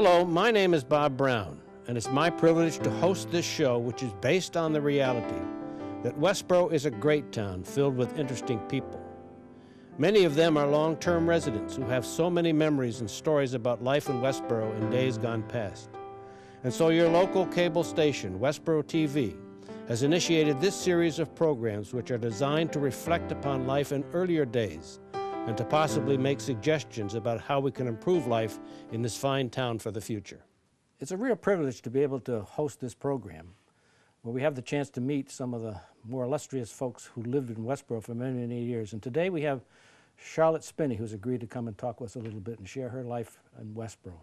Hello, my name is Bob Brown, and it's my privilege to host this show, which is based on the reality that Westborough is a great town filled with interesting people. Many of them are long-term residents who have so many memories and stories about life in Westborough in days gone past. And so your local cable station, Westborough TV, has initiated this series of programs which are designed to reflect upon life in earlier days and to possibly make suggestions about how we can improve life in this fine town for the future. It's a real privilege to be able to host this program, where we have the chance to meet some of the more illustrious folks who lived in Westborough for many, many years. And today we have Charlotte Spinney, who's agreed to come and talk with us a little bit and share her life in Westborough.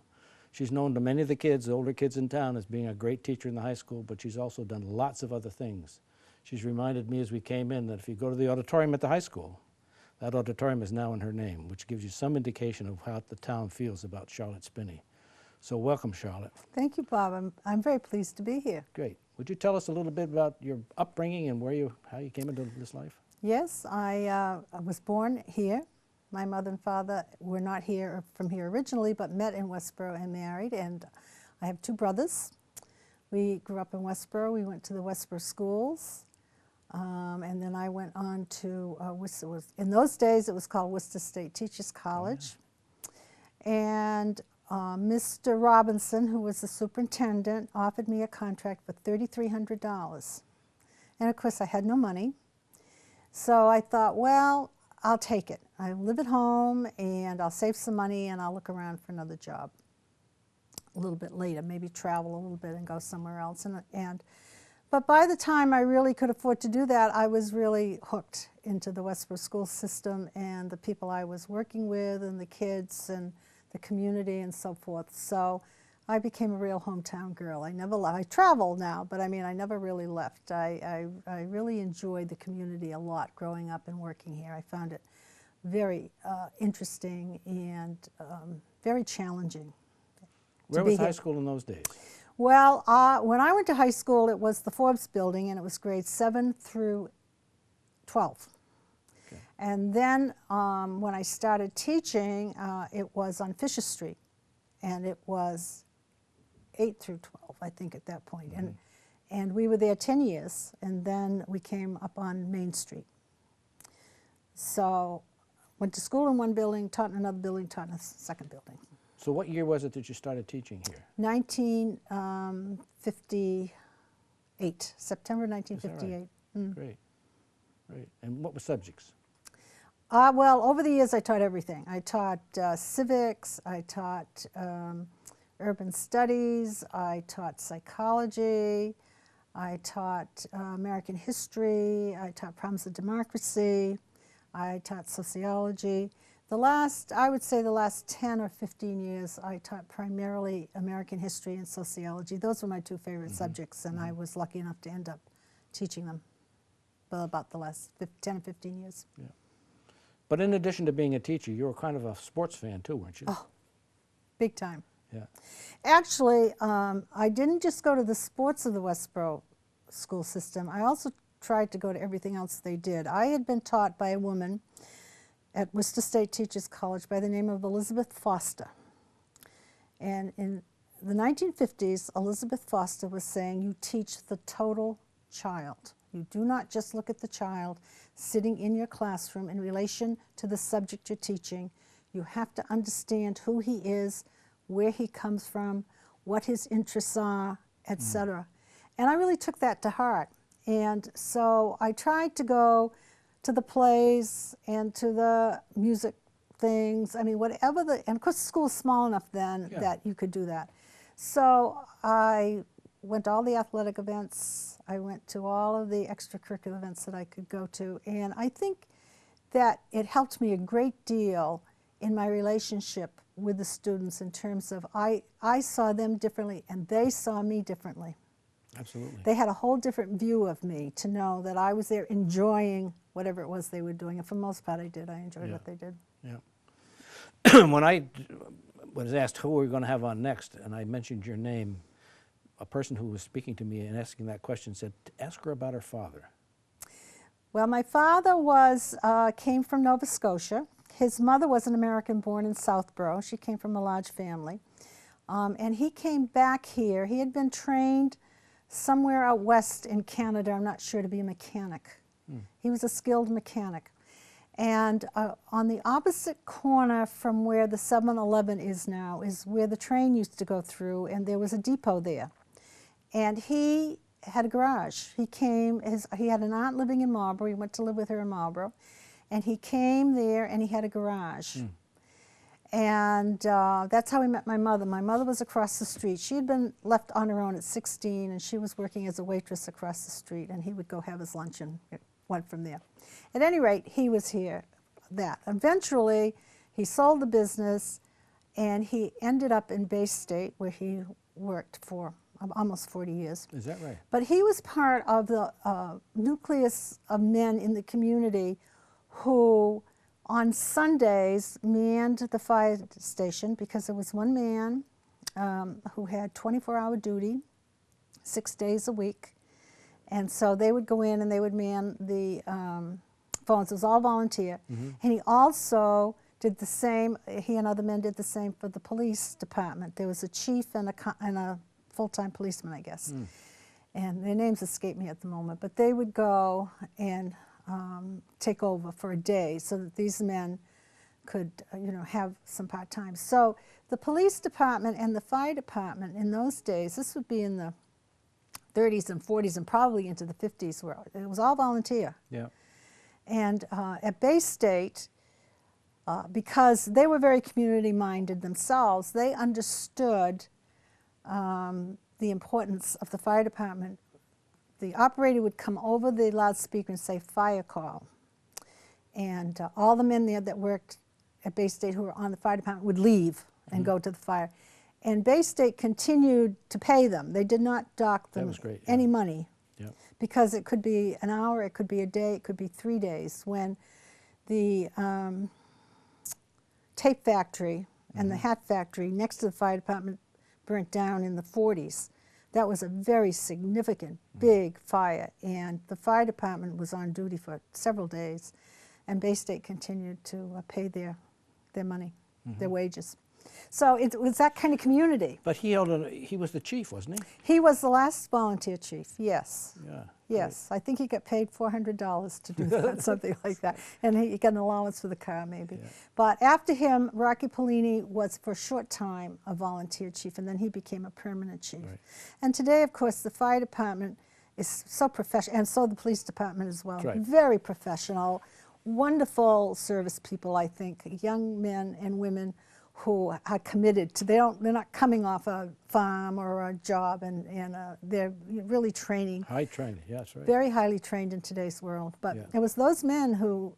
She's known to many of the kids, the older kids in town, as being a great teacher in the high school, but she's also done lots of other things. She's reminded me as we came in that if you go to the auditorium at the high school, that auditorium is now in her name, which gives you some indication of how the town feels about Charlotte Spinney. So welcome, Charlotte. Thank you, Bob. I'm very pleased to be here. Great. Would you tell us a little bit about your upbringing and how you came into this life? Yes, I was born here. My mother and father were not from here originally, but met in Westborough and married, and I have two brothers. We grew up in Westborough. We went to the Westborough schools. And then I went on to, in those days it was called Worcester State Teachers College. Oh, yeah. And Mr. Robinson, who was the superintendent, offered me a contract for $3,300. And of course I had no money. So I thought, well, I'll take it. I'll live at home and I'll save some money and I'll look around for another job a little bit later, maybe travel a little bit and go somewhere else. But by the time I really could afford to do that, I was really hooked into the Westborough school system and the people I was working with and the kids and the community and so forth. So I became a real hometown girl. I never left. I travel now, but I mean, I never really left. I really enjoyed the community a lot growing up and working here. I found it very interesting and very challenging. Where was high school in those days? Well, when I went to high school, it was the Forbes building, and it was grades 7 through 12. Okay. And then when I started teaching, it was on Fisher Street, and it was 8 through 12, I think, at that point. Mm-hmm. And we were there 10 years, and then we came up on Main Street. So went to school in one building, taught in another building, taught in a second building. So what year was it that you started teaching here? 1958, September 1958. Right? Great, great. And what were subjects? Well, over the years I taught everything. I taught civics, I taught urban studies, I taught psychology, I taught American history, I taught problems of democracy, I taught sociology. I would say the last 10 or 15 years, I taught primarily American history and sociology. Those were my two favorite subjects, and I was lucky enough to end up teaching them for about the last 10 or 15 years. Yeah. But in addition to being a teacher, you were kind of a sports fan too, weren't you? Oh, big time. Yeah. Actually, I didn't just go to the sports of the Westborough school system. I also tried to go to everything else they did. I had been taught by a woman at Worcester State Teachers College by the name of Elizabeth Foster. And in the 1950s, Elizabeth Foster was saying, you teach the total child. You do not just look at the child sitting in your classroom in relation to the subject you're teaching. You have to understand who he is, where he comes from, what his interests are, etc. And I really took that to heart. And so I tried to go to the plays and to the music things. I mean, whatever and of course the school was small enough then that you could do that. So I went to all the athletic events. I went to all of the extracurricular events that I could go to. And I think that it helped me a great deal in my relationship with the students in terms of I saw them differently and they saw me differently. Absolutely. They had a whole different view of me to know that I was there enjoying whatever it was they were doing. And for the most part, I did. I enjoyed what they did. Yeah. When I was asked who we were going to have on next, and I mentioned your name, a person who was speaking to me and asking that question said, ask her about her father. Well, my father came from Nova Scotia. His mother was an American born in Southborough. She came from a large family. And he came back here. He had been trained somewhere out west in Canada, I'm not sure, to be a mechanic. He was a skilled mechanic. And on the opposite corner from where the 7-Eleven is now is where the train used to go through, and there was a depot there. And he had a garage. He had an aunt living in Marlborough. He went to live with her in Marlborough. And he came there and he had a garage. And that's how he met my mother. My mother was across the street. She had been left on her own at 16, and she was working as a waitress across the street, and he would go have his lunch and it went from there. At any rate, he was here. Eventually, he sold the business, and he ended up in Bay State, where he worked for almost 40 years. Is that right? But he was part of the nucleus of men in the community who on Sundays manned the fire station, because there was one man who had 24-hour duty, 6 days a week. And so they would go in and they would man the phones. It was all volunteer. And he also did the same, he and other men did the same for the police department. There was a chief and a full-time policeman, I guess. And their names escape me at the moment. But they would go and take over for a day so that these men could, have some part-time. So the police department and the fire department in those days, this would be in the 30s and 40s and probably into the 50s, where it was all volunteer. Yeah. And at Bay State, because they were very community-minded themselves, they understood the importance of the fire department. The operator would come over the loudspeaker and say, "Fire call." And all the men there that worked at Bay State who were on the fire department would leave and go to the fire. And Bay State continued to pay them. They did not dock them any money, because it could be an hour, it could be a day, it could be 3 days. When the tape factory and the hat factory next to the fire department burnt down in the 40s, that was a very significant, big fire, and the fire department was on duty for several days, and Bay State continued to pay their money, their wages. So it was that kind of community. But he was the chief, wasn't he? He was the last volunteer chief, yes. Yeah. Yes, I think he got paid $400 to do that, something like that. And he got an allowance for the car, maybe. Yeah. But after him, Rocky Polini was for a short time a volunteer chief, and then he became a permanent chief. Right. And today, of course, the fire department is so professional, and so the police department as well. Right. Very professional, wonderful service people, I think, young men and women who are committed to, they're not coming off a farm or a job, and they're really training. High training, yeah, that's right. Very highly trained in today's world. But Yeah. it was those men who,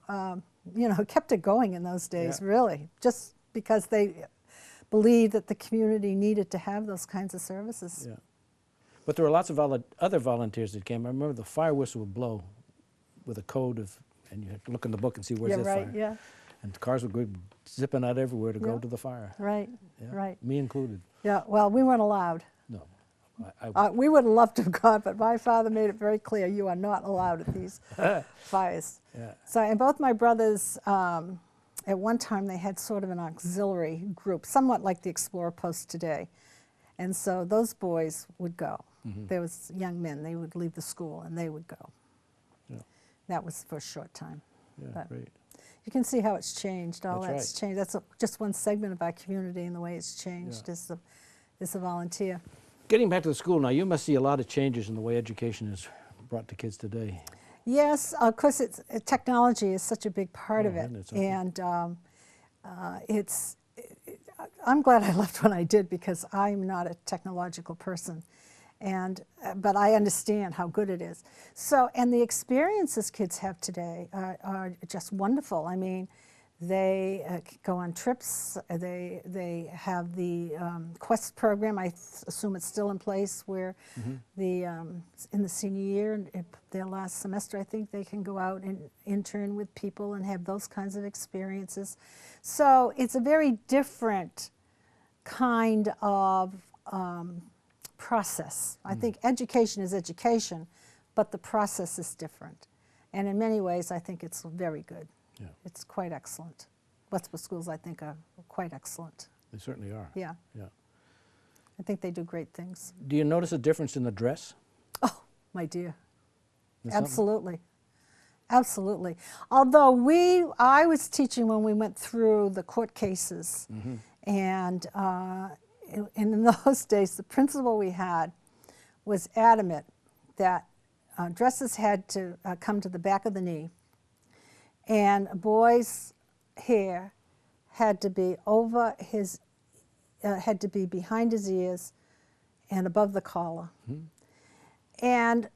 kept it going in those days, really, just because they believed that the community needed to have those kinds of services. Yeah. But there were lots of other volunteers that came. I remember the fire whistle would blow with a code of, and you had to look in the book and see where's that fire. Yeah. And the cars would go zipping out everywhere to go Yeah. to the fire. Right, Yeah. right. Me included. Yeah, well, we weren't allowed. No. We would have loved to have gone, but my father made it very clear, you are not allowed at these fires. Yeah. So, and both my brothers, at one time they had sort of an auxiliary group, somewhat like the Explorer Post today. And so those boys would go. There was young men, they would leave the school and they would go. Yeah. That was for a short time. Yeah, But great. you can see how it's changed. All That's that's right. changed. That's just one segment of our community, and the way it's changed is the volunteer. Getting back to the school now, you must see a lot of changes in the way education is brought to kids today. Yes, of course, technology is such a big part of it, isn't it something? and I'm glad I left when I did, because I'm not a technological person, but I understand how good it is. So, and the experiences kids have today are just wonderful. I mean, they go on trips. They have the Quest program. I assume it's still in place, where in the senior year, their last semester, I think they can go out and intern with people and have those kinds of experiences. So it's a very different kind of process. I think education is education, but the process is different. And in many ways, I think it's very good. Yeah. It's quite excellent. Westborough schools, I think, are quite excellent. They certainly are. Yeah. Yeah. I think they do great things. Do you notice a difference in the dress? Oh, my dear. That's something? Absolutely. Absolutely. Although I was teaching when we went through the court cases, and in those days, the principal we had was adamant that dresses had to come to the back of the knee, and a boy's hair had to be over his, had to be behind his ears and above the collar. And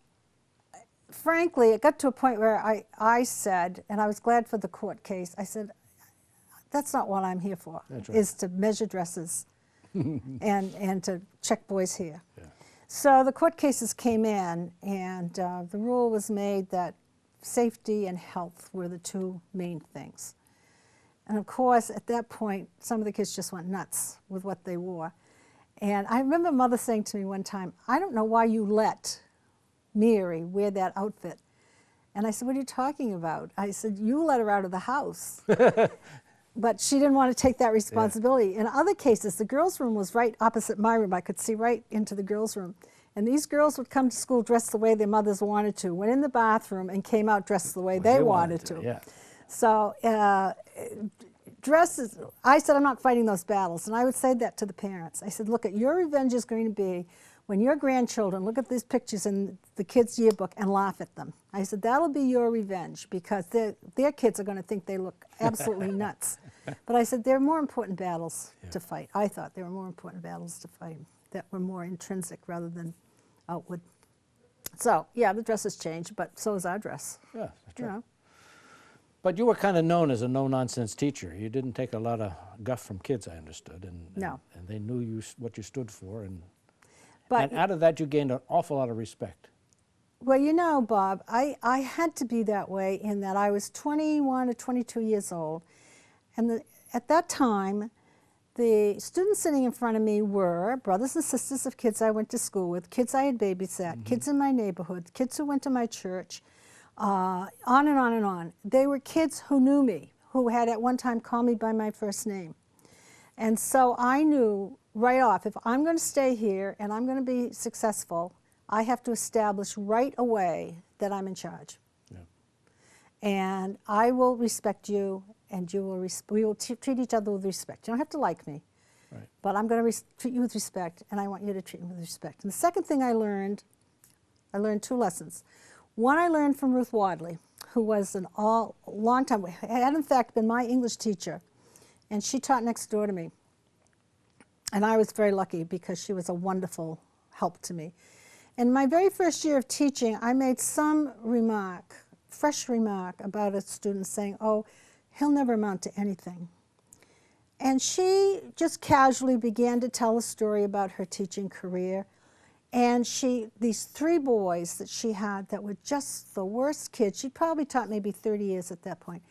frankly, it got to a point where I said, and I was glad for the court case, I said, that's not what I'm here for, is to measure dresses and to check boys' hair. Yeah. So the court cases came in, and the rule was made that safety and health were the two main things. And of course, at that point, some of the kids just went nuts with what they wore. And I remember Mother saying to me one time, I don't know why you let Mary wear that outfit. And I said, what are you talking about? I said, you let her out of the house. But she didn't want to take that responsibility. Yeah. In other cases, the girls' room was right opposite my room. I could see right into the girls' room. And these girls would come to school dressed the way their mothers wanted to, went in the bathroom and came out dressed the way they wanted to. Yeah. So dresses, I said, I'm not fighting those battles. And I would say that to the parents. I said, look, your revenge is going to be when your grandchildren look at these pictures in the kids' yearbook and laugh at them. I said, that'll be your revenge, because their kids are going to think they look absolutely nuts. But I said, there are more important battles to fight. I thought there were more important battles to fight that were more intrinsic rather than outward. So, yeah, the dress has changed, but so has our dress. Yeah, that's true. You know? But you were kind of known as a no-nonsense teacher. You didn't take a lot of guff from kids, I understood. And they knew what you stood for. And out of that, you gained an awful lot of respect. Well, you know, Bob, I had to be that way in that I was 21 or 22 years old. And at that time, the students sitting in front of me were brothers and sisters of kids I went to school with, kids I had babysat, kids in my neighborhood, kids who went to my church, on and on and on. They were kids who knew me, who had at one time called me by my first name. And so I knew right off, if I'm going to stay here and I'm going to be successful, I have to establish right away that I'm in charge. Yeah. And I will respect you, and we will treat each other with respect. You don't have to like me, but I'm going to treat you with respect, and I want you to treat me with respect. And the second thing I learned two lessons. One I learned from Ruth Wadley, who was long time, had in fact been my English teacher, and she taught next door to me. And I was very lucky because she was a wonderful help to me. In my very first year of teaching, I made some fresh remark about a student saying, oh, he'll never amount to anything. And she just casually began to tell a story about her teaching career. And these three boys that she had that were just the worst kids, she probably taught maybe 30 years at that point.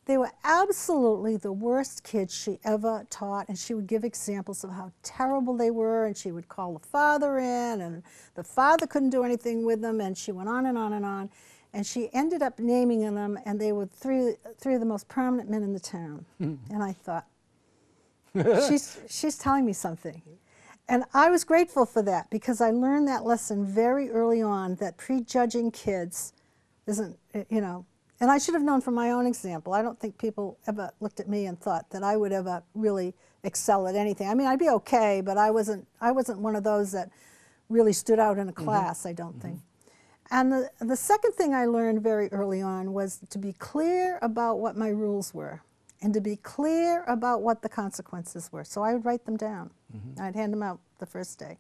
They were absolutely the worst kids she ever taught, and she would give examples of how terrible they were, and she would call the father in, and the father couldn't do anything with them, and she went on and on and on. And she ended up naming them, and they were three of the most prominent men in the town. And I thought, she's telling me something. And I was grateful for that, because I learned that lesson very early on, that prejudging kids isn't, you know, and I should have known from my own example. I don't think people ever looked at me and thought that I would ever really excel at anything. I mean, I'd be okay, but I wasn't one of those that really stood out in a class, I don't think. And the second thing I learned very early on was to be clear about what my rules were, and to be clear about what the consequences were. So I would write them down. I'd hand them out the first day.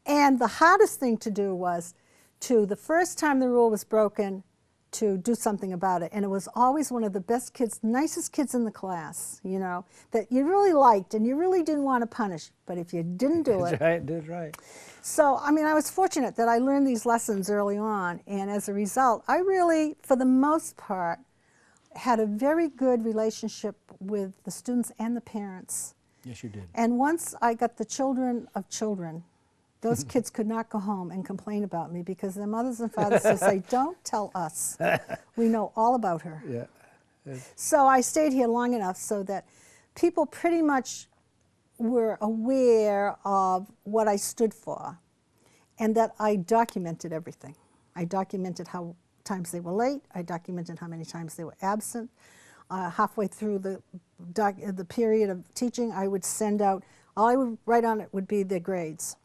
And the hardest thing to do was the first time the rule was broken, to do something about it. And it was always one of the best kids, nicest kids in the class, you know, that you really liked and you really didn't want to punish. But if you didn't do it. That's right. So, I mean, I was fortunate that I learned these lessons early on. And as a result, I really, for the most part, had a very good relationship with the students and the parents. Yes, you did. And once I got the children of children, those kids could not go home and complain about me, because their mothers and fathers would say, don't tell us. We know all about her. Yeah. So I stayed here long enough so that people pretty much were aware of what I stood for, and that I documented everything. I documented how times they were late. I documented how many times they were absent. Halfway through the period of teaching, I would send out, all I would write on it would be their grades.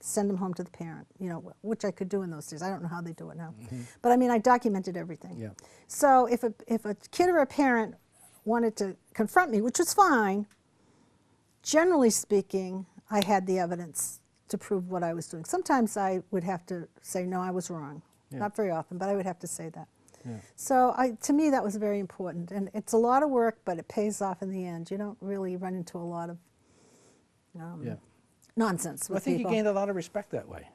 Send them home to the parent, you know, which I could do in those days. I don't know how they do it now. But I mean, I documented everything. Yeah. So if a kid or a parent wanted to confront me, which was fine, generally speaking, I had the evidence to prove what I was doing. Sometimes I would have to say, no, I was wrong. Yeah. Not very often, but I would have to say that. Yeah. So to me, that was very important. And it's a lot of work, but it pays off in the end. You don't really run into a lot of nonsense with I think people. you gained a lot of respect that way.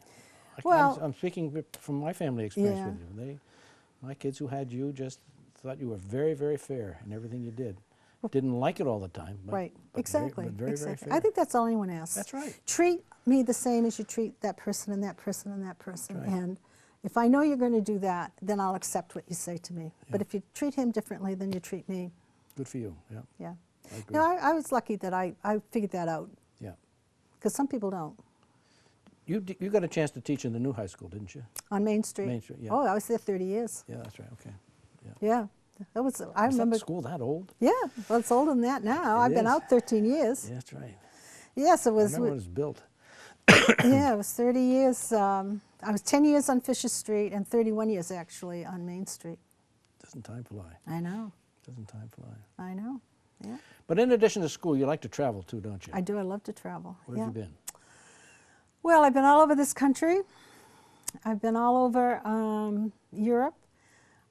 Well, I'm speaking from my family experience yeah. with you. My kids who had you just thought you were very, very fair in everything you did. Didn't like it all the time. But, right, but exactly. Very, exactly. very fair. I think that's all anyone asks. That's right. Treat me the same as you treat that person and that person and that person. Right. And if I know you're going to do that, then I'll accept what you say to me. Yeah. But if you treat him differently than you treat me, Good for you. Yeah. yeah. I agree. No, I was lucky that I figured that out, Yeah. because some people don't. You got a chance to teach in the new high school, didn't you? On Main Street. Main Street, yeah. Oh, I was there 30 years. Yeah, that's right. Okay. Yeah. That was, I Is remember. that school that old? Yeah, well, it's older than that now. It I've been is. out 13 years. Yeah, that's right. Yes, it I was. remember when it was built. Yeah, it was 30 years. I was 10 years on Fisher Street and 31 years actually on Main Street. Doesn't time fly? I know. Doesn't time fly? I know. Yeah. But in addition to school, you like to travel too, don't you? I do. I love to travel. Where yeah. have you been? Well, I've been all over this country. I've been all over Europe.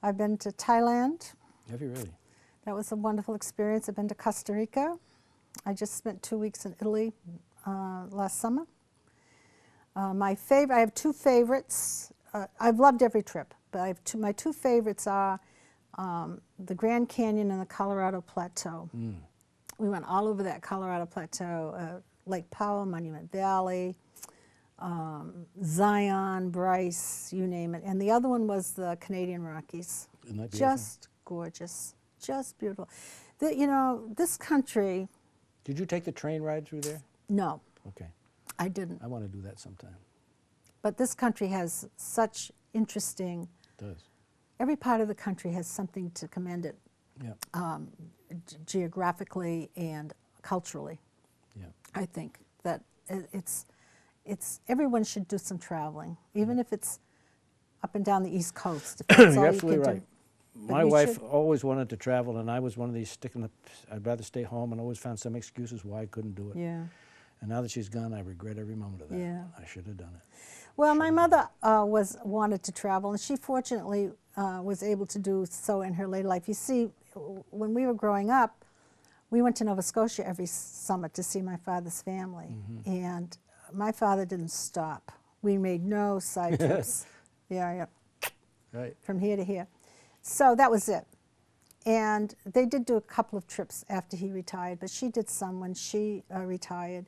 I've been to Thailand. Have you really? That was a wonderful experience. I've been to Costa Rica. I just spent 2 weeks in Italy last summer. I have two favorites. I've loved every trip, but I have my two favorites are the Grand Canyon and the Colorado Plateau. Mm. We went all over that Colorado Plateau, Lake Powell, Monument Valley, Zion, Bryce, you name it. And the other one was the Canadian Rockies. Isn't that beautiful? Just gorgeous, just beautiful. You know, this country. Did you take the train ride through there? No, Okay. I didn't. I want to do that sometime. But this country has such interesting. It does. Every part of the country has something to commend it Yeah. geographically and culturally. Yeah. I think that it's everyone should do some traveling, even if it's up and down the East Coast. If that's all You're you absolutely can right. do. My you wife should- always wanted to travel, and I was one of these I'd rather stay home, and always found some excuses why I couldn't do it. Yeah. And now that she's gone, I regret every moment of that. Yeah. I should have done it. Well, my mother wanted to travel, and she fortunately was able to do so in her later life. You see, when we were growing up, we went to Nova Scotia every summer to see my father's family, and my father didn't stop. We made no side trips. Yeah, Right. from here to here. So that was it. And they did do a couple of trips after he retired, but she did some when she retired,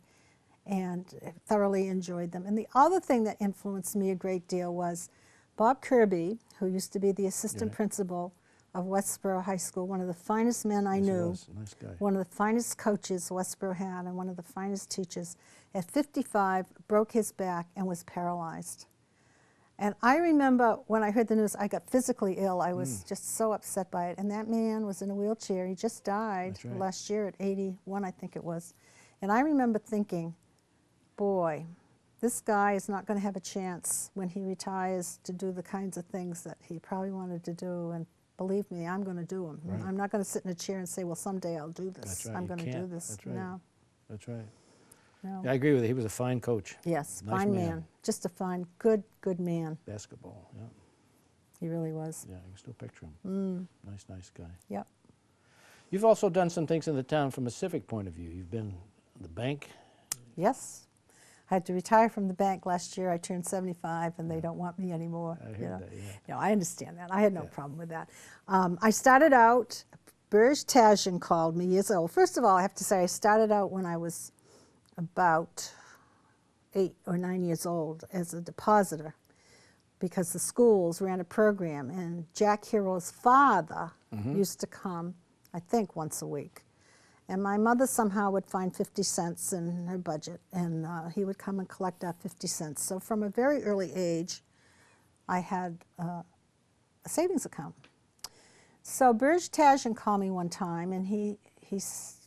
and thoroughly enjoyed them. And the other thing that influenced me a great deal was Bob Kirby, who used to be the assistant Yeah. principal of Westborough High School, one of the finest men I Yes, he knew, was. Nice guy. one of the finest coaches Westborough had, and one of the finest teachers. At 55, broke his back and was paralyzed. And I remember when I heard the news, I got physically ill. I was just so upset by it. And that man was in a wheelchair. He just died That's right. last year at 81, I think it was. And I remember thinking, boy, this guy is not going to have a chance when he retires to do the kinds of things that he probably wanted to do. And believe me, I'm going to do them. Right. I'm not going to sit in a chair and say, well, someday I'll do this. That's right. I'm You going to do can't. this. That's right. No, That's right. no. Yeah, I agree with you. He was a fine coach. Yes, Nice fine man. man. Just a fine, good man. Basketball. Yeah. He really was. Yeah. You can still picture him. Nice guy. Yep. You've also done some things in the town from a civic point of view. You've been the bank. Yes. I had to retire from the bank last year. I turned 75, and they don't want me anymore. I you heard know. that. Yeah. You know, I understand that. I had no Yeah. problem with that. I started out, Burj Tajan called me years ago. First of all, I have to say I started out when I was about 8 or 9 years old as a depositor, because the schools ran a program, and Jack Hero's father used to come, I think, once a week. And my mother somehow would find 50 cents in her budget, and he would come and collect our 50 cents. So from a very early age, I had a savings account. So Burj Tajan called me one time, and he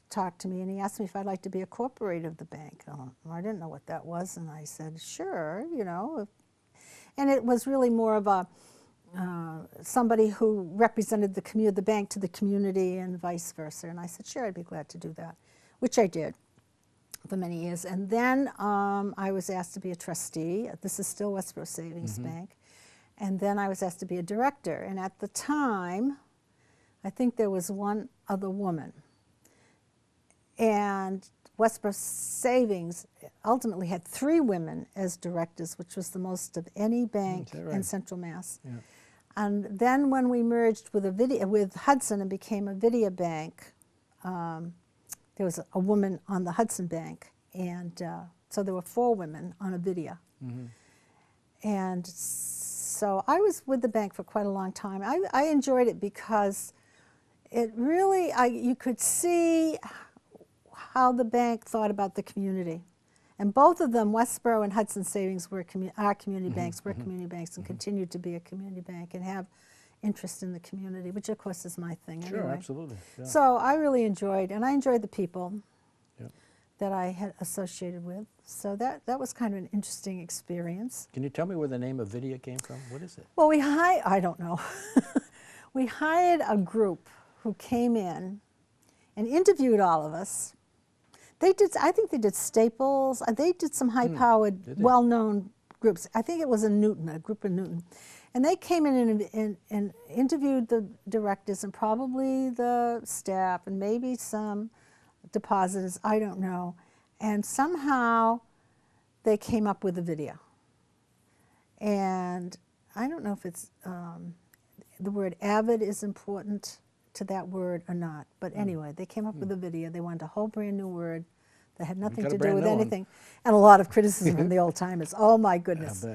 talked to me, and he asked me if I'd like to be a corporator of the bank. I didn't know what that was, and I said, sure, you know. And it was really more of a somebody who represented the bank to the community and vice versa. And I said, sure, I'd be glad to do that, which I did for many years. And then I was asked to be a trustee. This is still Westborough Savings Bank. And then I was asked to be a director. And at the time, I think there was one other woman. And Westborough Savings ultimately had 3 women as directors, which was the most of any bank in Central Mass. Yeah. And then when we merged with Hudson and became a Vidya Bank, there was a woman on the Hudson Bank, and so there were 4 women on a Vidya. And so I was with the bank for quite a long time. I enjoyed it because it really, you could see how the bank thought about the community. And both of them, Westborough and Hudson Savings, were our community banks, were community banks, and continued to be a community bank and have interest in the community, which of course is my thing anyway. Sure, absolutely. Yeah. So I really enjoyed, and I enjoyed the people that I had associated with. So that was kind of an interesting experience. Can you tell me where the name of Vidya came from? What is it? Well, I don't know. We hired a group who came in and interviewed all of us. They did, I think they did Staples. They did some high-powered, well-known groups. I think it was in Newton, a group in Newton. And they came in and interviewed the directors and probably the staff and maybe some depositors, I don't know. And somehow they came up with a video. And I don't know if it's, the word avid is important to that word or not. But anyway, they came up with a video. They wanted a whole brand new word that had nothing to do with anything. And a lot of criticism from the old timers. Oh my goodness.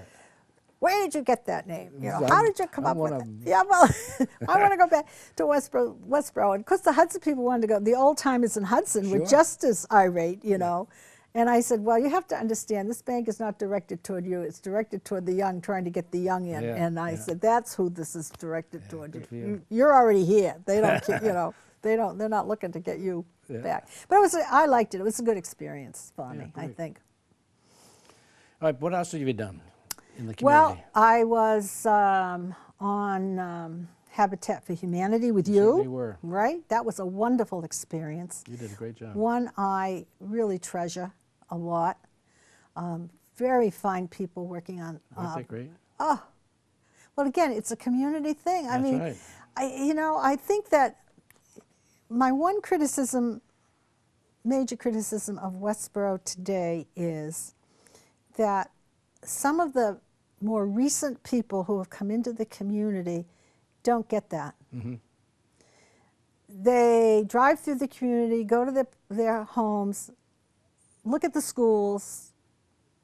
Where did you get that name? You know, how did you come up with it? Yeah, well, I want to go back to Westborough. And of course the Hudson people wanted to go. The old timers in Hudson were just as irate, you know. And I said, well, you have to understand, this bank is not directed toward you. It's directed toward the young, trying to get the young in. And I said, that's who this is directed toward. You're already here. They don't, you know, they're not looking to get you back. But I liked it. It was a good experience for me, I think. All right, what else have you done in the community? Well, I was on Habitat for Humanity with you. Certainly were. Right? That was a wonderful experience. You did a great job. One I really treasure a lot. Very fine people working on. Wasn't that great? Oh, well, again, it's a community thing. That's right. You know, I think that my one criticism, major criticism of Westborough today is that some of the more recent people who have come into the community don't get that. They drive through the community, go to their homes, look at the schools,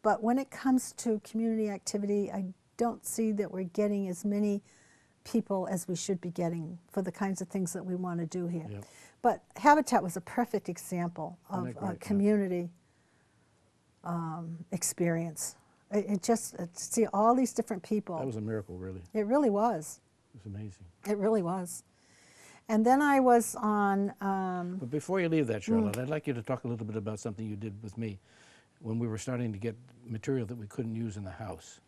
but when it comes to community activity, I don't see that we're getting as many people as we should be getting for the kinds of things that we want to do here. But Habitat was a perfect example of a community experience. It just, to see all these different people. That was a miracle, really. It really was. It was amazing. It really was. And then I was on... but before you leave that, Charlotte, I'd like you to talk a little bit about something you did with me when we were starting to get material that we couldn't use in the house.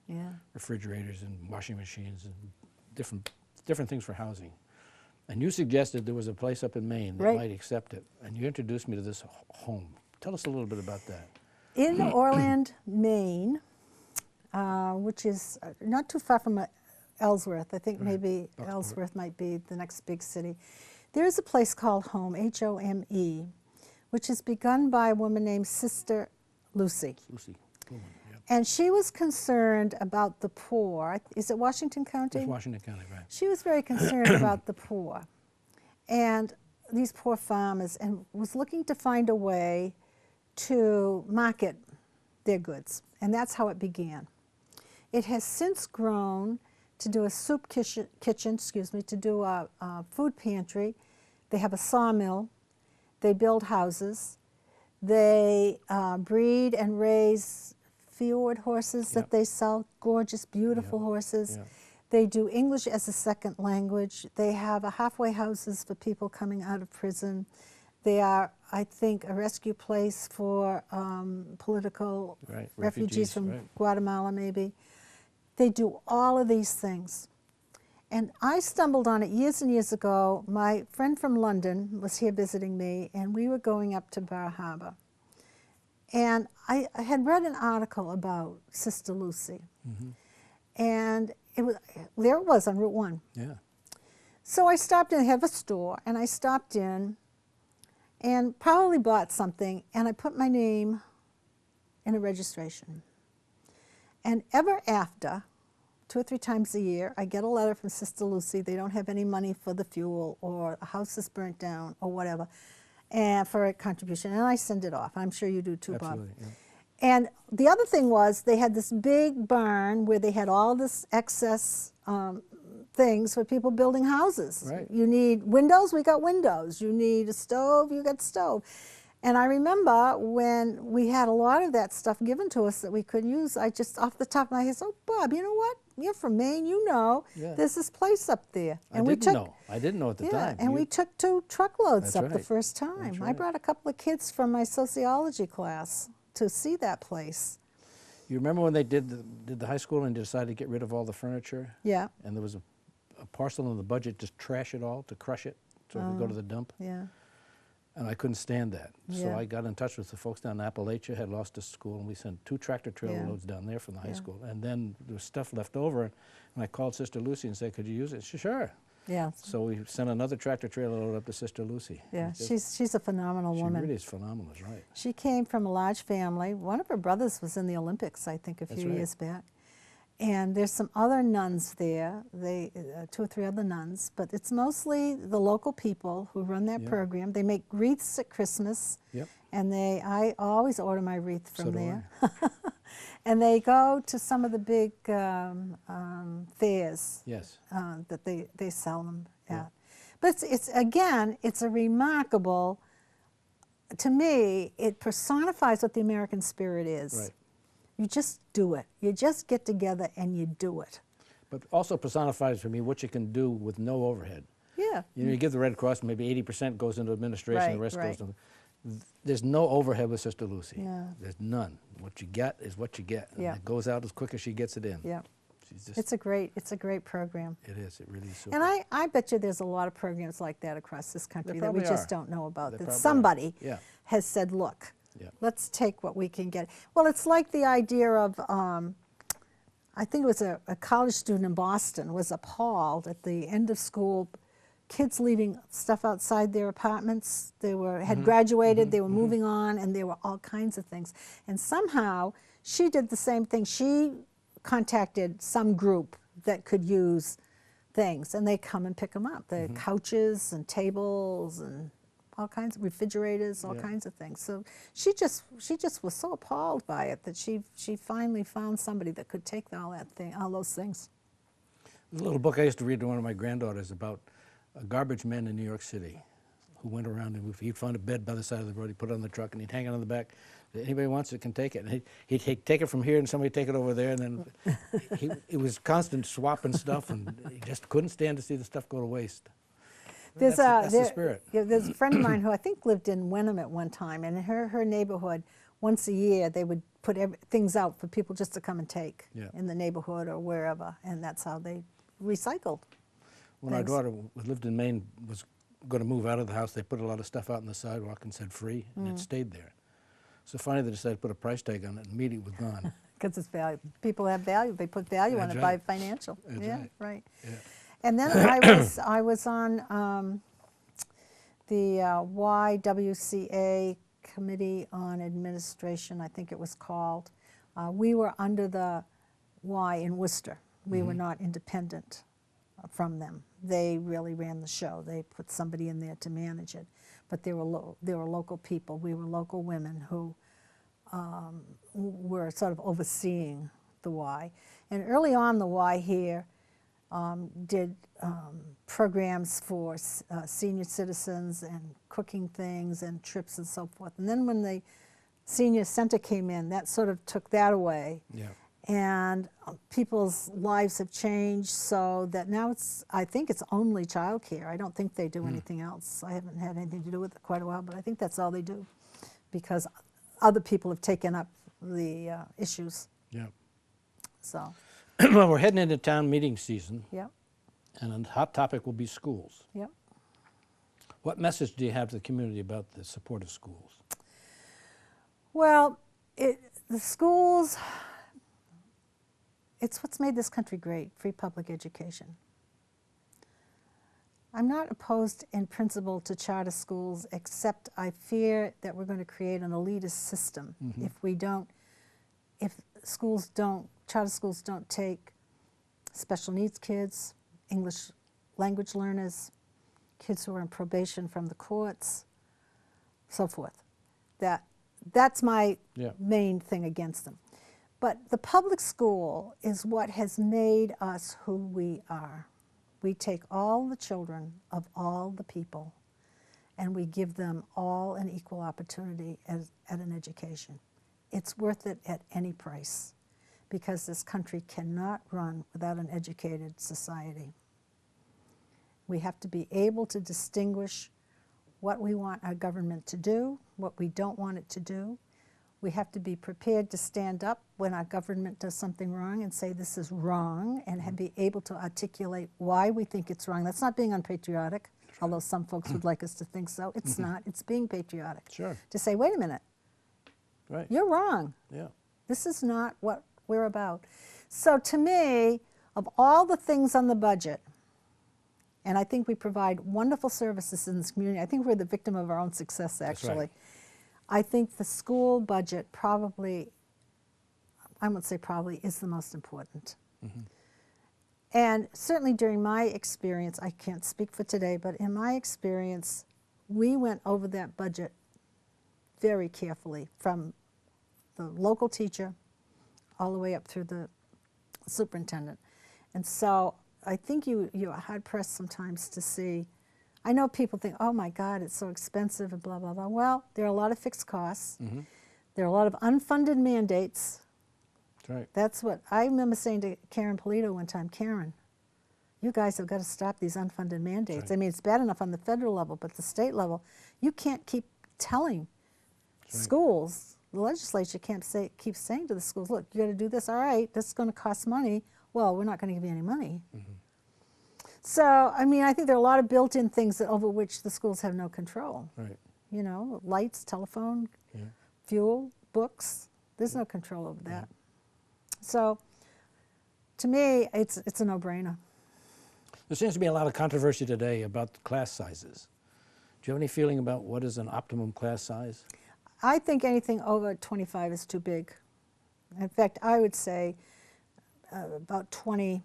Refrigerators and washing machines and different things for housing. And you suggested there was a place up in Maine that might accept it. And you introduced me to this home. Tell us a little bit about that. In Orland, Maine, which is not too far from Ellsworth. I think maybe Ellsworth might be the next big city. There's a place called Home, H-O-M-E, which is begun by a woman named Sister Lucy. And she was concerned about the poor. Is it Washington County? It's Washington County, right. She was very concerned about the poor and these poor farmers, and was looking to find a way to market their goods. And that's how it began. It has since grown to do a soup kitchen, to do a food pantry. They have a sawmill. They build houses. They breed and raise fjord horses that they sell, gorgeous, beautiful horses. Yeah. They do English as a second language. They have a halfway houses for people coming out of prison. They are, I think, a rescue place for political refugees from Guatemala, maybe. They do all of these things. And I stumbled on it years and years ago. My friend from London was here visiting me, and we were going up to Bar Harbor. And I had read an article about Sister Lucy. And there it was on Route 1. Yeah. So I stopped in, they have a store, and I stopped in and probably bought something, and I put my name in a registration. And ever after, 2 or 3 times a year, I get a letter from Sister Lucy. They don't have any money for the fuel, or a house is burnt down, or whatever, and for a contribution, and I send it off. I'm sure you do too, Bob. Absolutely, yeah. And the other thing was they had this big barn where they had all this excess things for people building houses. Right. You need windows, we got windows. You need a stove, you got stove. And I remember when we had a lot of that stuff given to us that we could use, I just off the top of my head said, oh, Bob, you know what? You're from Maine, you know. Yeah. There's this place up there. And I didn't know at the time. And we took 2 truckloads That's up the right. first time. That's I right. brought a couple of kids from my sociology class to see that place. You remember when they did the high school and decided to get rid of all the furniture? Yeah. And there was a parcel in the budget to trash it all, to crush it, so it would go to the dump. Yeah. And I couldn't stand that. So Yeah. I got in touch with the folks down in Appalachia, had lost a school, and we sent 2 tractor trailer Yeah. loads down there from the high Yeah. school. And then there was stuff left over, and I called Sister Lucy and said, could you use it? She said, sure. Yeah. So we sent another tractor trailer load up to Sister Lucy. Yeah. It's just- She's a phenomenal she woman. really is phenomenal, is right. She came from a large family. One of her brothers was in the Olympics, I think, a That's few right. years back. And there's some other nuns there, 2 or 3 other nuns, but it's mostly the local people who run that Yeah. program. They make wreaths at Christmas, Yep. and I always order my wreath from So do there. And they go to some of the big fairs Yes. that they sell them at. Yeah. But it's again, it's a remarkable, to me, it personifies what the American spirit is. Right. You just do it. You just get together and you do it. But also personifies for me what you can do with no overhead. Yeah. You know, you give the Red Cross, maybe 80% goes into administration, the Right, rest right. goes to... There's no overhead with Sister Lucy. Yeah. There's none. What you get is what you get. And Yeah. it goes out as quick as she gets it in. Yeah. She's just, It's a great program. it is. It really is super. And I bet you there's a lot of programs like that across this country that we probably just are. don't know about. There That probably are. somebody Yeah. has said, look, Yeah. let's take what we can get. Well, it's like the idea of, I think it was a college student in Boston was appalled at the end of school, kids leaving stuff outside their apartments. They had graduated, they were moving on, and there were all kinds of things. And somehow she did the same thing. She contacted some group that could use things, and they come and pick them up. The couches and tables and all kinds of refrigerators, all Yeah. kinds of things. So she just was so appalled by it that she finally found somebody that could take all those things. There's a little book I used to read to one of my granddaughters about a garbage man in New York City who went around and he'd find a bed by the side of the road, he'd put it on the truck and he'd hang it on the back. Anybody wants it can take it. And he'd take it from here and somebody take it over there, and then it was constant swapping stuff, and he just couldn't stand to see the stuff go to waste. That's the spirit. Yeah, there's a friend of mine who I think lived in Wenham at one time, and in her neighborhood, once a year they would put things out for people just to come and take Yeah. in the neighborhood or wherever, and that's how they recycled. When our Thanks. daughter lived in Maine, was going to move out of the house, they put a lot of stuff out on the sidewalk and said free, and it stayed there. So finally they decided to put a price tag on it, and immediately it was gone. Because it's value. People have value. They put value on That's it right. by financial. That's yeah, right. Yeah. And then I was on the YWCA Committee on Administration, I think it was called. We were under the Y in Worcester. We were not independent from them. They really ran the show. They put somebody in there to manage it. But they were local people. We were local women who were sort of overseeing the Y. And early on, the Y here did programs for senior citizens and cooking things and trips and so forth. And then when the senior center came in, that sort of took that away. Yeah. And people's lives have changed so that now I think it's only childcare. I don't think they do anything else. I haven't had anything to do with it quite a while, but I think that's all they do because other people have taken up the issues. Yeah. So. Well, we're heading into town meeting season. Yep. And a hot topic will be schools. Yep. What message do you have to the community about the support of schools? Well, the schools, it's what's made this country great, free public education. I'm not opposed in principle to charter schools, except I fear that we're going to create an elitist system if charter schools don't take special needs kids, English language learners, kids who are on probation from the courts, so forth. That's my main thing against them. But the public school is what has made us who we are. We take all the children of all the people and we give them all an equal opportunity at an education. It's worth it at any price because this country cannot run without an educated society. We have to be able to distinguish what we want our government to do, what we don't want it to do. We have to be prepared to stand up when our government does something wrong and say this is wrong and be able to articulate why we think it's wrong. That's not being unpatriotic, although some folks would like us to think so. It's not. It's being patriotic. Sure. To say, wait a minute, you're wrong. Yeah. This is not what we're about. So to me, of all the things on the budget, and I think we provide wonderful services in this community. I think we're the victim of our own success, actually. That's right. I think the school budget probably, I won't say probably, is the most important. And certainly during my experience, I can't speak for today, but in my experience, we went over that budget very carefully from the local teacher all the way up through the superintendent. And so I think you're hard-pressed sometimes to see. I know people think, oh my God, it's so expensive and blah, blah, blah. Well, there are a lot of fixed costs. There are a lot of unfunded mandates. That's right. That's what I remember saying to Karen Polito one time, Karen, you guys have got to stop these unfunded mandates. Right. I mean, it's bad enough on the federal level, but the state level, you can't keep telling schools, the legislature can't keep saying to the schools, look, you got to do this. All right, this is going to cost money. Well, we're not going to give you any money. So, I mean, I think there are a lot of built-in things over which the schools have no control. Right. You know, lights, telephone, fuel, books. There's no control over that. So, to me, it's a no-brainer. There seems to be a lot of controversy today about class sizes. Do you have any feeling about what is an optimum class size? I think anything over 25 is too big. In fact, I would say about 19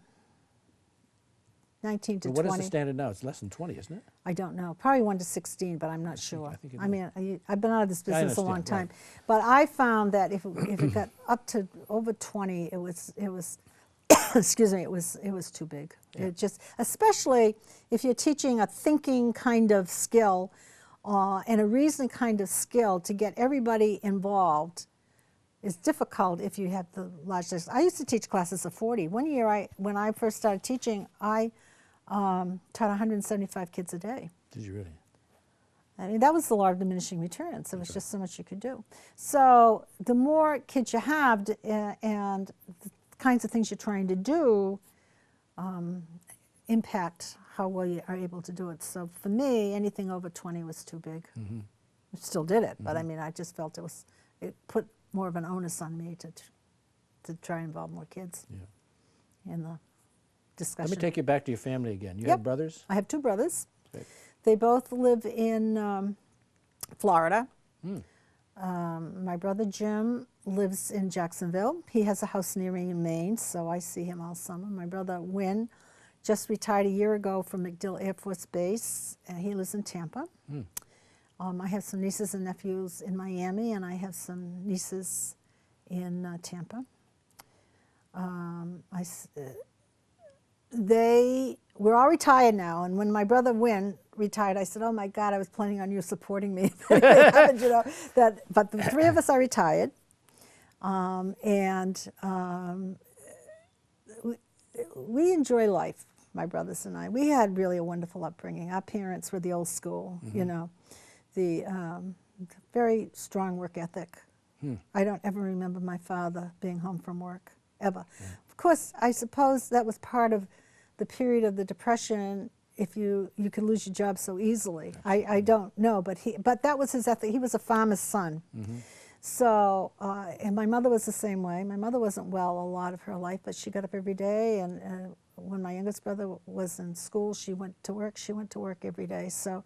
to 20. What is the standard now? It's less than 20, isn't it? I don't know. Probably 1 to 16, but I'm not sure. I mean, I've been out of this business a long time. Right. But I found that if it got up to over 20, it was excuse me, it was too big. Yeah. It just, especially if you're teaching a thinking kind of skill and a reasoning kind of skill, to get everybody involved is difficult if you have the large classes. I used to teach classes of 40. One year, when I first started teaching, I taught 175 kids a day. Did you really? I mean, that was the law of diminishing returns. There was just so much you could do. So the more kids you have and the kinds of things you're trying to do impact how well you are able to do it. So for me, anything over 20 was too big. I still did it, but I mean, I just felt it put more of an onus on me to try and involve more kids in the discussion. Let me take you back to your family again. You have brothers? I have 2 brothers. Great. They both live in Florida. My brother Jim lives in Jacksonville. He has a house near me in Maine, so I see him all summer. My brother Wynn just retired a year ago from MacDill Air Force Base, and he lives in Tampa. I have some nieces and nephews in Miami, and I have some nieces in Tampa. they were all retired now, and when my brother Win retired, I said, "Oh my God, I was planning on you supporting me." But the three of us are retired, and we enjoy life. My brothers and I. We had really a wonderful upbringing. Our parents were the old school, you know, the very strong work ethic. I don't ever remember my father being home from work, ever. Of course, I suppose that was part of the period of the Depression. If you could lose your job so easily. I don't know, but that was his ethic. He was a farmer's son. So, and my mother was the same way. My mother wasn't well a lot of her life, but she got up every day, and when my youngest brother was in school, she went to work. She went to work every day. So,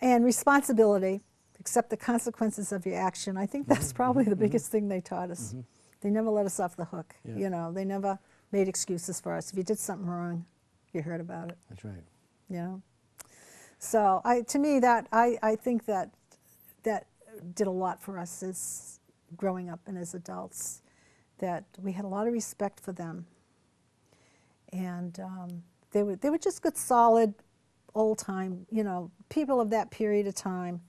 and responsibility, accept the consequences of your action. I think that's probably the biggest thing they taught us. They never let us off the hook. You know, they never made excuses for us. If you did something wrong, you heard about it. That's right. You know, so to me, I think that did a lot for us as growing up and as adults. That we had a lot of respect for them, and they were just good, solid, old time, you know, people of that period of time.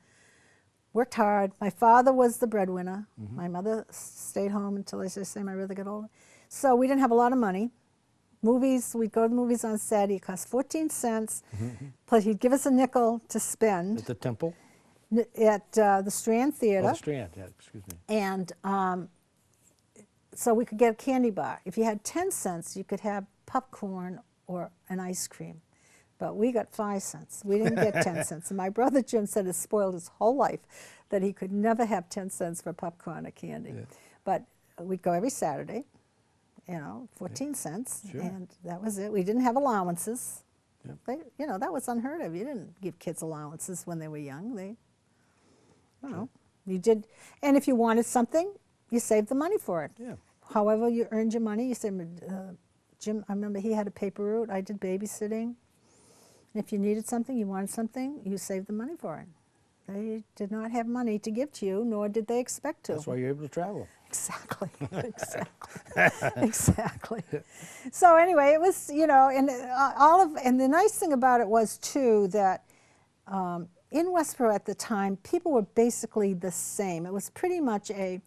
Worked hard. My father was the breadwinner. My mother stayed home until, as I say, my brother got older. So we didn't have a lot of money. Movies, we'd go to the movies on Saturday. It cost 14 cents. Plus he'd give us a nickel to spend. At the Temple? At the Strand Theater. Oh, the Strand, yeah, excuse me. And so we could get a candy bar. If you had 10 cents, you could have popcorn or an ice cream. But we got 5 cents. We didn't get 10 cents. And my brother Jim said it spoiled his whole life that he could never have 10 cents for popcorn or candy. But we'd go every Saturday, you know, 14 cents, and that was it. We didn't have allowances. They, you know, that was unheard of. You didn't give kids allowances when they were young. They, you know, you did. And if you wanted something, you saved the money for it. However you earned your money, you said, Jim, I remember he had a paper route. I did babysitting. And if you needed something, you wanted something, you saved the money for it. They did not have money to give to you, nor did they expect to. That's why you're able to travel. Exactly, exactly. So anyway, it was, you know, and and the nice thing about it was too that in Westborough at the time, people were basically the same. It was pretty much a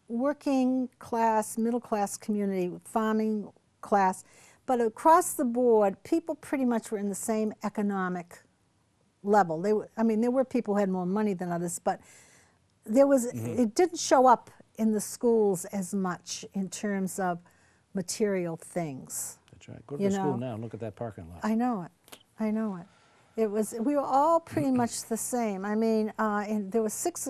working class, middle class community, farming class. But across the board, people pretty much were in the same economic level. They were, I mean, there were people who had more money than others, but there was, it didn't show up in the schools as much in terms of material things. That's right. Go to the school now and look at that parking lot. I know it. I know it. It was, we were all pretty much the same. I mean, and there were six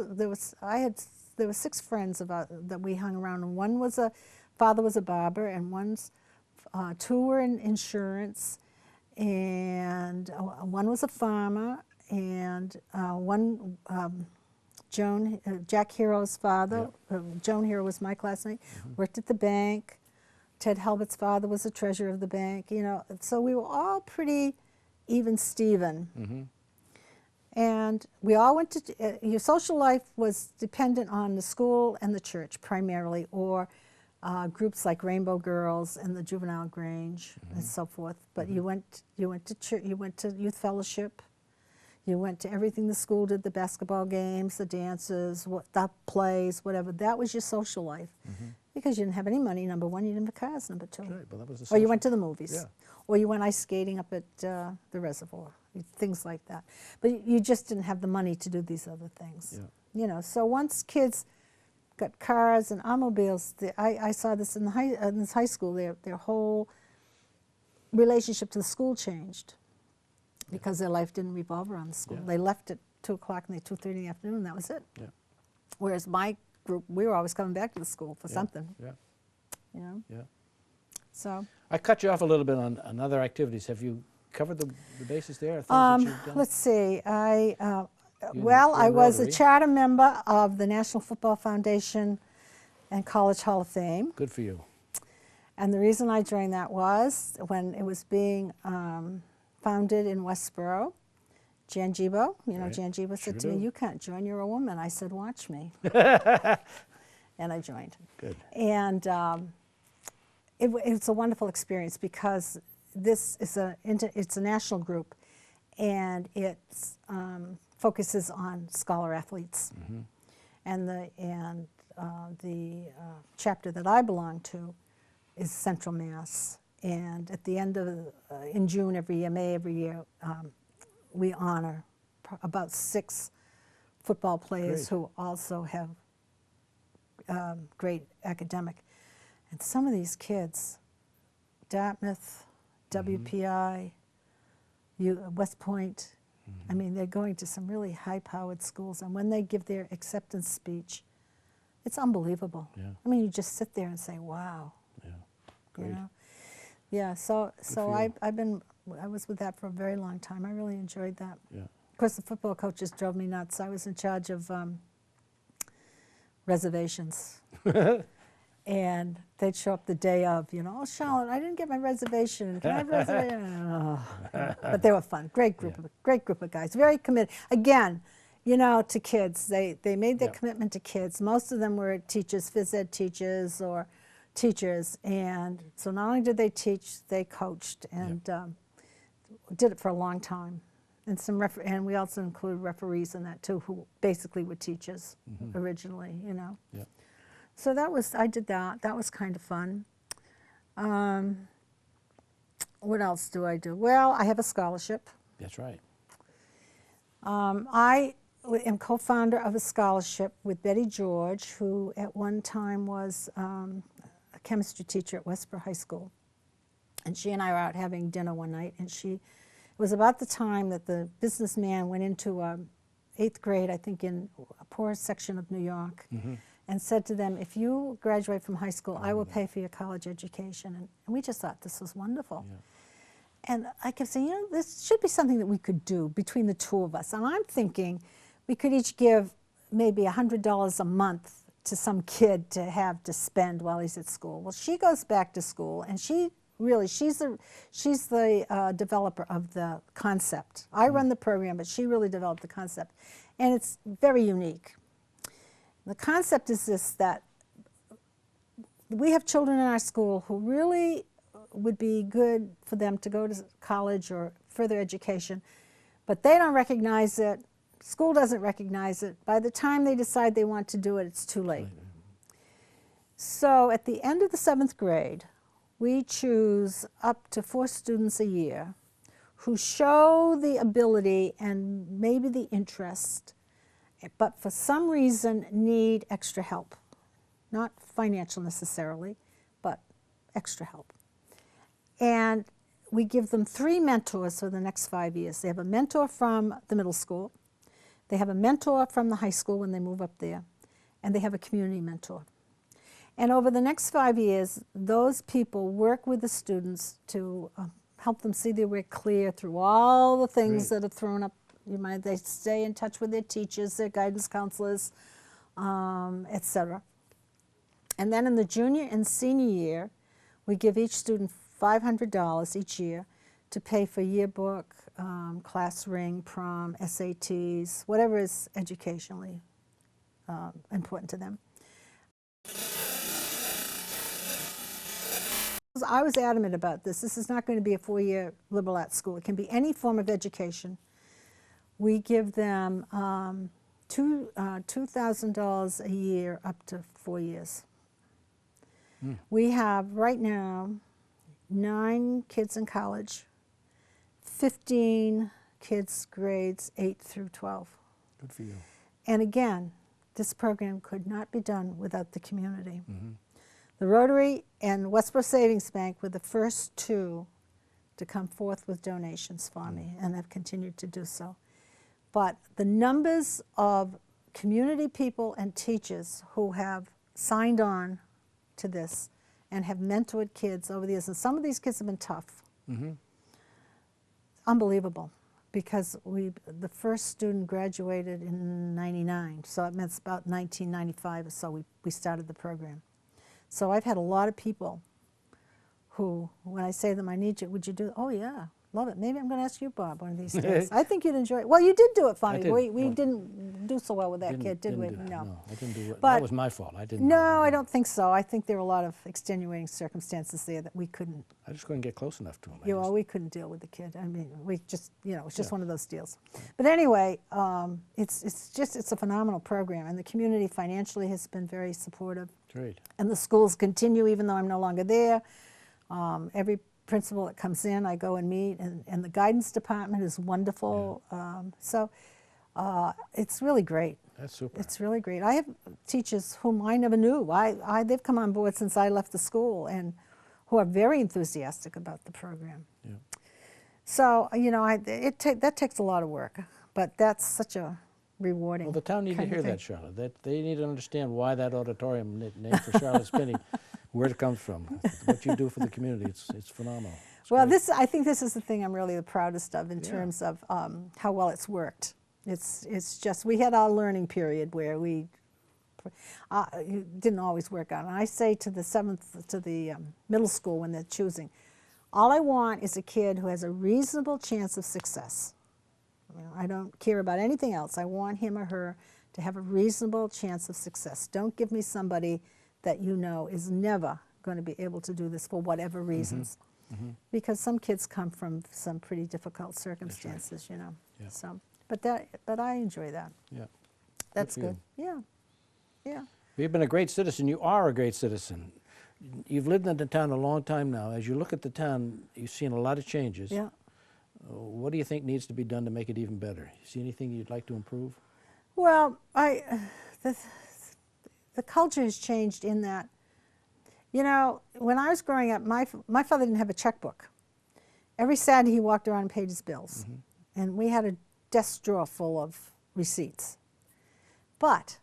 friends that we hung around, and one was father was a barber, and two were in insurance, and one was a farmer, and Jack Hero's father, Joan Hero was my classmate, worked at the bank. Ted Helbert's father was the treasurer of the bank, you know, so we were all pretty even Steven. And we all went to, your social life was dependent on the school and the church primarily, or groups like Rainbow Girls and the Juvenile Grange and so forth. But you went to church, you went to youth fellowship, you went to everything the school did, the basketball games, the dances, the plays, whatever. That was your social life. Because you didn't have any money, number one, you didn't have cars, number two. Right, but that was or you went to the movies. Or you went ice skating up at the reservoir, things like that. But you just didn't have the money to do these other things. You know, so once kids got cars and automobiles, I saw this in this high school, their whole relationship to the school changed because their life didn't revolve around the school. They left at 2 o'clock and 2:30 in the afternoon, and that was it. Whereas my group, we were always coming back to the school for something. You know? So I cut you off a little bit on other activities. Have you covered the basis there? Things that you've done? Let's see. I was a charter member of the National Football Foundation and College Hall of Fame. Good for you. And the reason I joined that was when it was being founded in Westborough. Jan Gibo, you know, Jan Gibo said to me, "You can't join, you're a woman." I said, "Watch me." And I joined. Good. And it's a wonderful experience because this is it's a national group, and it focuses on scholar athletes. And the chapter that I belong to is Central Mass. And at the end of in June every year, May every year, we honor about 6 football players who also have great academic. And some of these kids, Dartmouth, WPI, West Point, I mean, they're going to some really high-powered schools, and when they give their acceptance speech, it's unbelievable. Yeah. I mean, you just sit there and say, wow. Yeah. You Great. know? Yeah, so I was with that for a very long time. I really enjoyed that. Yeah. Of course, the football coaches drove me nuts. I was in charge of reservations. And they'd show up the day of, you know, oh, Charlotte, I didn't get my reservation. Can I have a reservation? Oh. But they were fun. Great group of guys. Very committed. Again, you know, to kids. They made their commitment to kids. Most of them were teachers, phys ed teachers or teachers. And so not only did they teach, they coached and did it for a long time. And and we also included referees in that too, who basically were teachers originally, you know. Yeah. So I did that. That was kind of fun. What else do I do? Well, I have a scholarship. That's right. I am co-founder of a scholarship with Betty George, who at one time was a chemistry teacher at Westborough High School. And she and I were out having dinner one night, and it was about the time that the businessman went into 8th grade, I think, in a poor section of New York. And said to them, if you graduate from high school, I will pay for your college education. And we just thought this was wonderful. Yeah. And I kept saying, you know, this should be something that we could do between the two of us. And I'm thinking we could each give maybe $100 a month to some kid to have to spend while he's at school. Well, she goes back to school, and she's the developer of the concept. I run the program, but she really developed the concept. And it's very unique. The concept is this, that we have children in our school who really would be good for them to go to college or further education, but they don't recognize it. School doesn't recognize it. By the time they decide they want to do it, it's too late. So at the end of the 7th grade, we choose up to 4 students a year who show the ability and maybe the interest, but for some reason need extra help. Not financial necessarily, but extra help. And we give them 3 mentors for the next 5 years. They have a mentor from the middle school, they have a mentor from the high school when they move up there, and they have a community mentor. And over the next 5 years, those people work with the students to help them see their way clear through all the things that are thrown up. They stay in touch with their teachers, their guidance counselors, etc. And then in the junior and senior year, we give each student $500 each year to pay for yearbook, class ring, prom, SATs, whatever is educationally important to them. I was adamant about this. This is not going to be a 4-year liberal arts school. It can be any form of education. We give them $2,000 a year up to 4 years. We have right now 9 kids in college, 15 kids grades 8 through 12. Good for you. And again, this program could not be done without the community. The Rotary and Westborough Savings Bank were the first 2 to come forth with donations for me, and have continued to do so. But the numbers of community people and teachers who have signed on to this and have mentored kids over the years, and some of these kids have been tough. Unbelievable, because the first student graduated in '99, so it meant it's about 1995 or so we started the program. So I've had a lot of people who, when I say to them, I need you, would you do? Oh yeah, Love it. Maybe I'm going to ask you, Bob, one of these days. I think you'd enjoy it. Well, you did do it for me. did. We didn't do so well with that kid, did we? No, I didn't do it. But that was my fault. I didn't. No, I don't think so. I think there were a lot of extenuating circumstances there that we couldn't. I just couldn't get close enough to him. Well, we couldn't deal with the kid. I mean, we just, it was just one of those deals. But anyway, it's a phenomenal program, and the community financially has been very supportive. Great. And the schools continue, even though I'm no longer there. Every principal that comes in, I go and meet, and the guidance department is wonderful. So it's really great. That's super. It's really great. I have teachers whom I never knew. They've come on board since I left the school, and who are very enthusiastic about the program. Yeah. So that takes a lot of work, but that's such a rewarding. Well, the town needs to hear that, Charlotte. They need to understand why that auditorium named for Charlotte Spinney, where it comes from, what you do for the community. It's phenomenal. Well, I think this is the thing I'm really the proudest of in terms of how well it's worked. It's just, we had our learning period where we didn't always work out. And I say to the middle school when they're choosing, all I want is a kid who has a reasonable chance of success. I don't care about anything else. I want him or her to have a reasonable chance of success. Don't give me somebody that is never going to be able to do this for whatever reasons. Because some kids come from some pretty difficult circumstances, Yeah. So, but I enjoy that. Yeah. That's good. Yeah. Yeah. You've been a great citizen. You are a great citizen. You've lived in the town a long time now. As you look at the town, you've seen a lot of changes. Yeah. What do you think needs to be done to make it even better? You see anything you'd like to improve? Well, the culture has changed in that, when I was growing up, my father didn't have a checkbook. Every Saturday he walked around and paid his bills. And we had a desk drawer full of receipts. But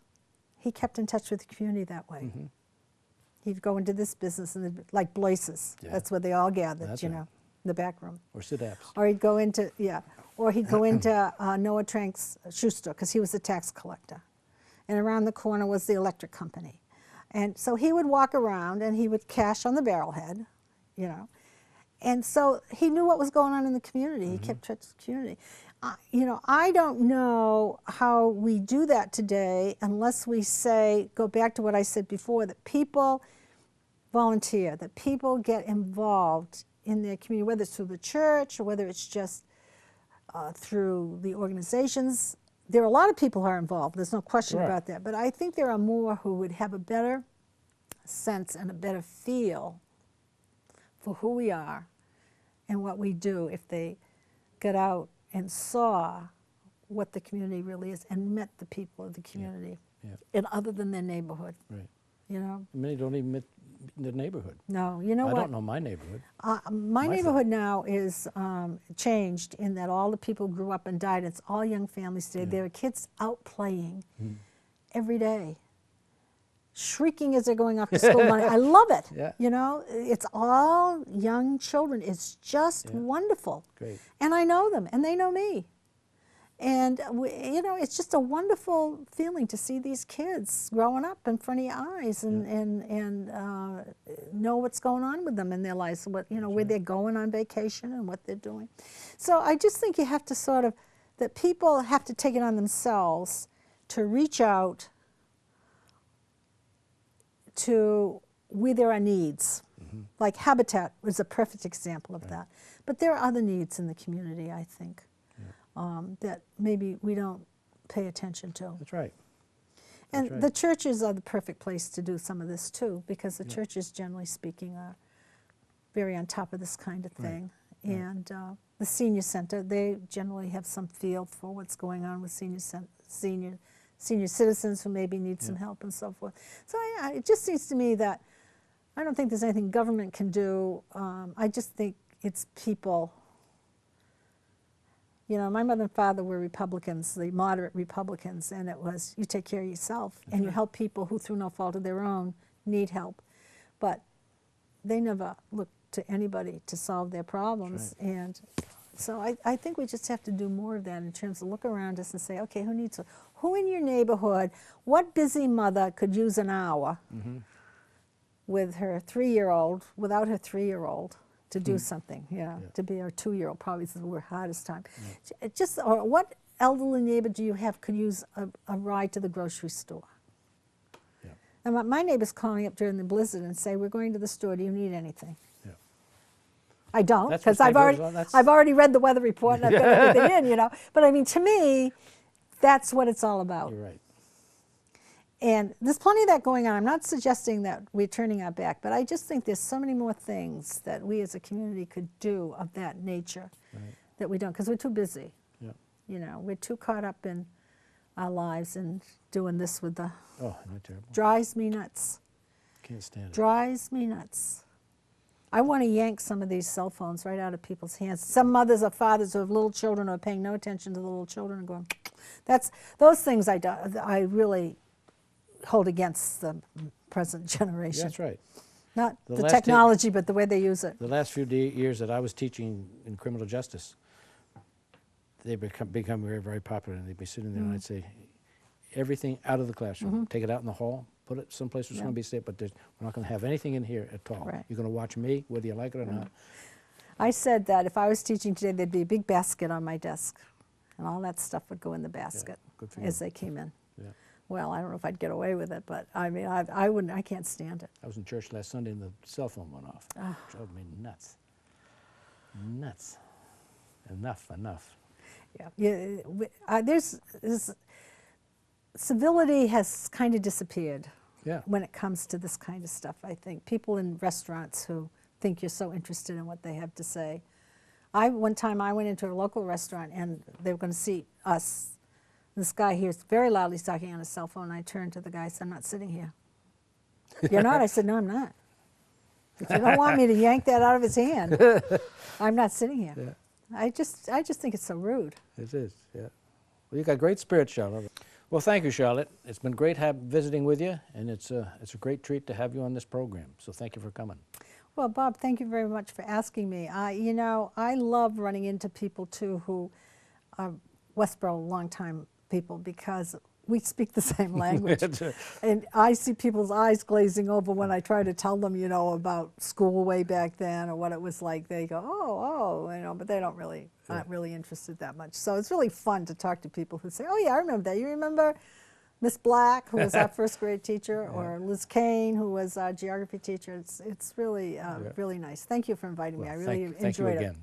he kept in touch with the community that way. He'd go into this business, and like Blaze's. Yeah. That's where they all gathered, That's in right. the back room. Or sit-ups. Or he'd go into, Noah Trank's shoe store, because he was a tax collector. And around the corner was the electric company. And so he would walk around, and he would cash on the barrelhead, And so he knew what was going on in the community. He kept touch with the community. I don't know how we do that today unless we go back to what I said before, that people volunteer, that people get involved in their community, whether it's through the church or whether it's just through the organizations. There are a lot of people who are involved. There's no question about that. But I think there are more who would have a better sense and a better feel for who we are and what we do if they got out and saw what the community really is and met the people of the community, and other than their neighborhood. Right. Many don't even meet the neighborhood. No, I don't know my neighborhood. My neighborhood now is changed in that all the people grew up and died. It's all young families today. There are kids out playing every day, shrieking as they're going off to school. I love it. Yeah. It's all young children. It's just wonderful. Great. And I know them, and they know me. And it's just a wonderful feeling to see these kids growing up in front of your eyes and know what's going on with them in their lives, where they're going on vacation and what they're doing. So I just think you have to that people have to take it on themselves to reach out to where there are needs. Like Habitat was a perfect example of that. But there are other needs in the community, I think. That maybe we don't pay attention to. That's right. And the churches are the perfect place to do some of this too, because the churches, generally speaking, are very on top of this kind of thing. Right. And the senior center, they generally have some feel for what's going on with senior citizens who maybe need some help and so forth. So it just seems to me that I don't think there's anything government can do. I just think it's people. My mother and father were Republicans, the moderate Republicans, and it was you take care of yourself and you help people who, through no fault of their own, need help. But they never looked to anybody to solve their problems. Right. And so I think we just have to do more of that in terms of look around us and say, okay, who in your neighborhood, what busy mother could use an hour with her 3-year-old, without her 3-year-old, to do something, Yeah. to be our 2-year-old probably is the hardest time. Just, or what elderly neighbor do you have could use a ride to the grocery store? Yeah. And my neighbors call me up during the blizzard and say, we're going to the store, do you need anything? Yeah. I don't, That's because what I've already read the weather report and I've got everything in, you know. But I mean, to me, that's what it's all about. You're right. And there's plenty of that going on. I'm not suggesting that we're turning our back, but I just think there's so many more things that we as a community could do of that nature that we don't, because we're too busy. Yeah. You know, we're too caught up in our lives and doing this with the, Oh, isn't that terrible? drives me nuts. Can't stand it. Drives me nuts. I want to yank some of these cell phones right out of people's hands. Some mothers or fathers who have little children are paying no attention to the little children and going, those things I really hold against the present generation. That's right. Not The the last technology, but the way they use it. The last few years that I was teaching in criminal justice, they become very, very popular, and they'd be sitting there and I'd say, everything out of the classroom. Take it out in the hall, put it someplace where it's going to be safe, but we're not going to have anything in here at all. Right. You're going to watch me, whether you like it or not. I said that if I was teaching today, there'd be a big basket on my desk, and all that stuff would go in the basket good for as they came in. Yeah. Well, I don't know if I'd get away with it, but I mean, I wouldn't. I can't stand it. I was in church last Sunday and the cell phone went off. Drove me nuts. Nuts. Enough. Yeah. Civility has kind of disappeared. Yeah. When it comes to this kind of stuff, I think people in restaurants who think you're so interested in what they have to say. One time I went into a local restaurant and they were going to seat us. This guy here is very loudly talking on his cell phone. I turned to the guy and said, I'm not sitting here. You're not? I said, no, I'm not. If you don't want me to yank that out of his hand, I'm not sitting here. Yeah. I just think it's so rude. It is, yeah. Well, you got great spirit, Charlotte. Well, thank you, Charlotte. It's been great visiting with you, and it's a great treat to have you on this program. So thank you for coming. Well, Bob, thank you very much for asking me. You know, I love running into people, too, who are Westborough longtime people, because we speak the same language. And I see people's eyes glazing over when I try to tell them, you know, about school way back then or what it was like. They go, oh, you know, but they don't really, aren't really interested that much. So it's really fun to talk to people who say, oh, yeah, I remember that. You remember Miss Black, who was our first grade teacher, or Liz Kane, who was our geography teacher. It's really, really nice. Thank you for inviting me. I really enjoyed it. Thank you again.